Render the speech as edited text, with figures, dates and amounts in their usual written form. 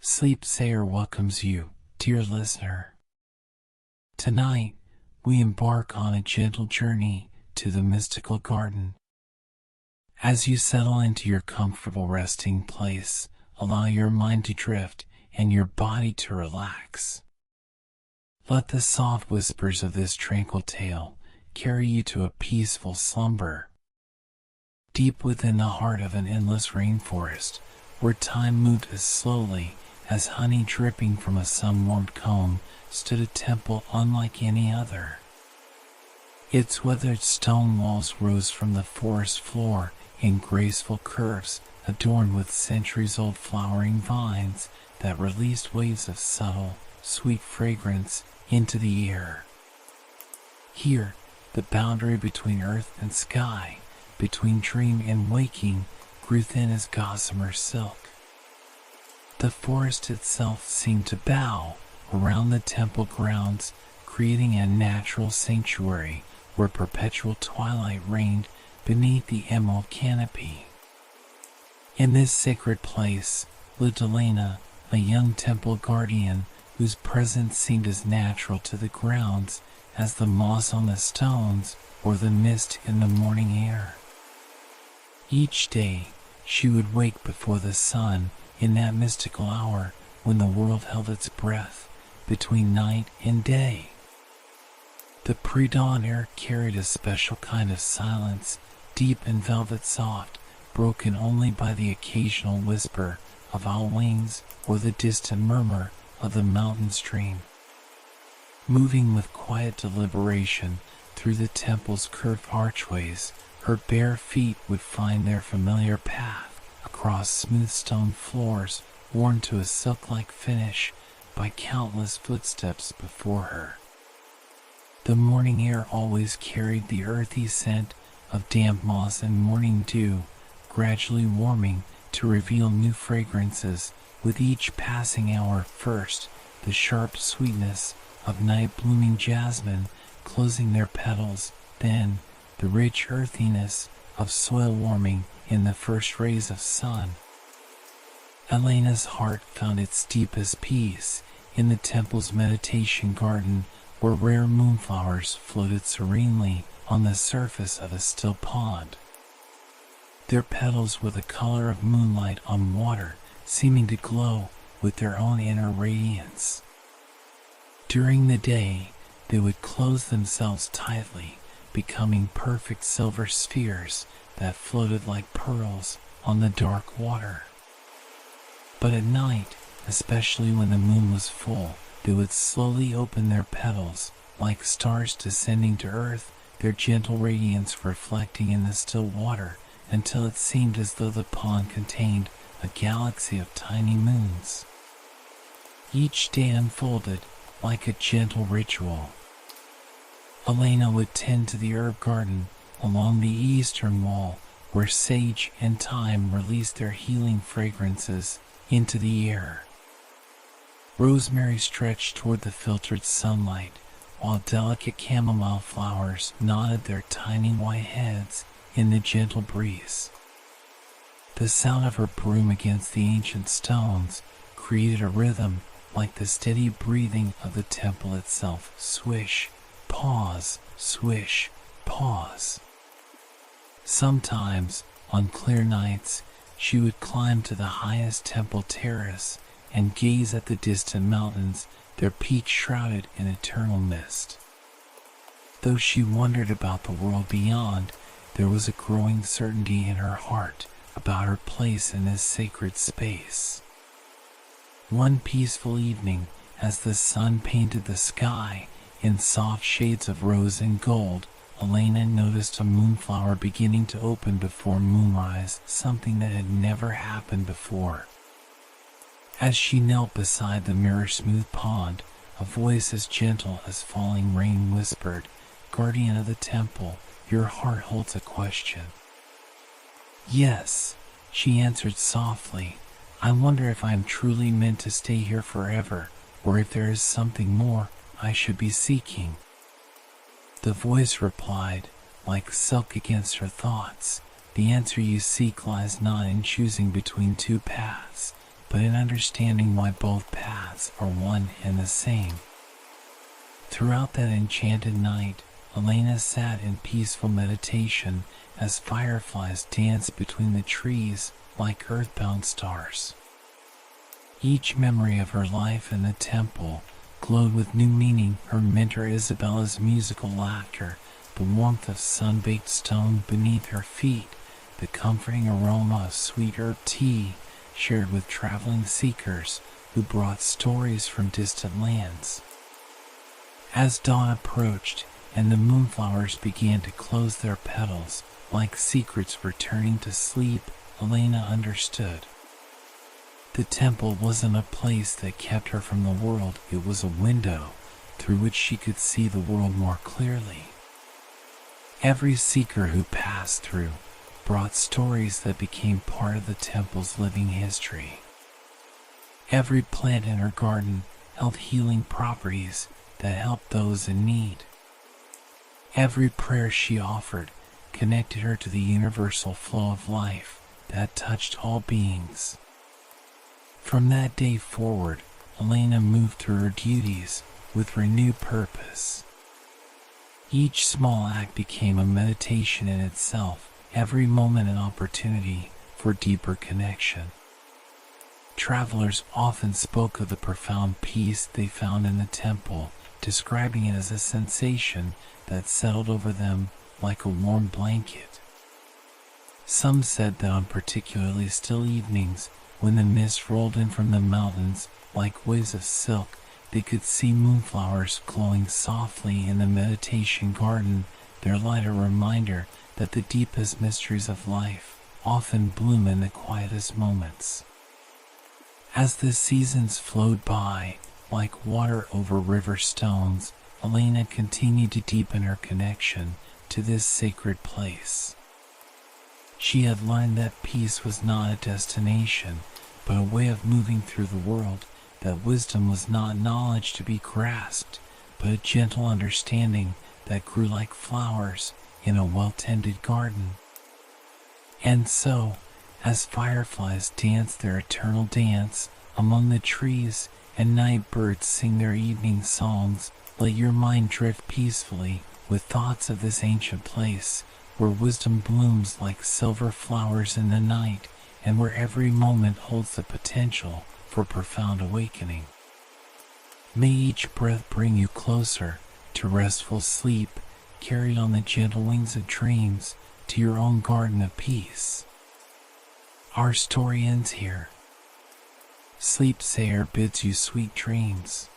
Sleepsayer welcomes you, dear listener. Tonight, we embark on a gentle journey to the mystical garden. As you settle into your comfortable resting place, allow your mind to drift and your body to relax. Let the soft whispers of this tranquil tale carry you to a peaceful slumber. Deep within the heart of an endless rainforest, where time moved as slowly as honey dripping from a sun-warmed comb, stood a temple unlike any other. Its weathered stone walls rose from the forest floor in graceful curves, adorned with centuries-old flowering vines that released waves of subtle, sweet fragrance into the air. Here, the boundary between earth and sky, between dream and waking, grew thin as gossamer silk. The forest itself seemed to bow around the temple grounds, creating a natural sanctuary where perpetual twilight reigned beneath the emerald canopy. In this sacred place lived Elena, a young temple guardian whose presence seemed as natural to the grounds as the moss on the stones or the mist in the morning air. Each day, she would wake before the sun in that mystical hour when the world held its breath between night and day. The pre-dawn air carried a special kind of silence, deep and velvet soft, broken only by the occasional whisper of owl wings or the distant murmur of the mountain stream. Moving with quiet deliberation through the temple's curved archways, her bare feet would find their familiar path across smooth stone floors worn to a silk-like finish by countless footsteps before her. The morning air always carried the earthy scent of damp moss and morning dew, gradually warming to reveal new fragrances with each passing hour. First, the sharp sweetness of night-blooming jasmine closing their petals, then the rich earthiness of soil warming in the first rays of sun. Elena's heart found its deepest peace in the temple's meditation garden, where rare moonflowers floated serenely on the surface of a still pond. Their petals were the color of moonlight on water, seeming to glow with their own inner radiance. During the day, they would close themselves tightly, becoming perfect silver spheres that floated like pearls on the dark water. But at night, especially when the moon was full, they would slowly open their petals, like stars descending to earth, their gentle radiance reflecting in the still water until it seemed as though the pond contained a galaxy of tiny moons. Each day unfolded like a gentle ritual. Elena would tend to the herb garden along the eastern wall, where sage and thyme released their healing fragrances into the air. Rosemary stretched toward the filtered sunlight, while delicate chamomile flowers nodded their tiny white heads in the gentle breeze. The sound of her broom against the ancient stones created a rhythm like the steady breathing of the temple itself. Swish, pause, swish, pause. Sometimes, on clear nights, she would climb to the highest temple terrace and gaze at the distant mountains, their peaks shrouded in eternal mist. Though she wondered about the world beyond, there was a growing certainty in her heart about her place in this sacred space. One peaceful evening, as the sun painted the sky in soft shades of rose and gold, Elena noticed a moonflower beginning to open before moonrise, something that had never happened before. As she knelt beside the mirror-smooth pond, a voice as gentle as falling rain whispered, "Guardian of the temple, your heart holds a question." "Yes," she answered softly. "I wonder if I am truly meant to stay here forever, or if there is something more I should be seeking." The voice replied, like silk against her thoughts, "The answer you seek lies not in choosing between two paths, but in understanding why both paths are one and the same. Throughout that enchanted night, Elena sat in peaceful meditation as fireflies danced between the trees like earthbound stars. Each memory of her life in the temple glowed with new meaning: her mentor Isabella's musical laughter, the warmth of sun-baked stone beneath her feet, the comforting aroma of sweet herb tea shared with traveling seekers who brought stories from distant lands. As dawn approached and the moonflowers began to close their petals like secrets returning to sleep, Elena understood. The temple wasn't a place that kept her from the world, it was a window through which she could see the world more clearly. Every seeker who passed through brought stories that became part of the temple's living history. Every plant in her garden held healing properties that helped those in need. Every prayer she offered connected her to the universal flow of life that touched all beings. From that day forward, Elena moved through her duties with renewed purpose. Each small act became a meditation in itself, every moment an opportunity for deeper connection. Travelers often spoke of the profound peace they found in the temple, describing it as a sensation that settled over them like a warm blanket. Some said that on particularly still evenings, when the mist rolled in from the mountains like waves of silk, they could see moonflowers glowing softly in the meditation garden, their light a reminder that the deepest mysteries of life often bloom in the quietest moments. As the seasons flowed by, like water over river stones, Elena continued to deepen her connection to this sacred place. She had learned that peace was not a destination, but a way of moving through the world, that wisdom was not knowledge to be grasped, but a gentle understanding that grew like flowers in a well-tended garden. And so, as fireflies dance their eternal dance among the trees and night birds sing their evening songs, let your mind drift peacefully with thoughts of this ancient place, where wisdom blooms like silver flowers in the night, and where every moment holds the potential for profound awakening. May each breath bring you closer to restful sleep, carried on the gentle wings of dreams to your own garden of peace. Our story ends here. Sleep Sayer bids you sweet dreams.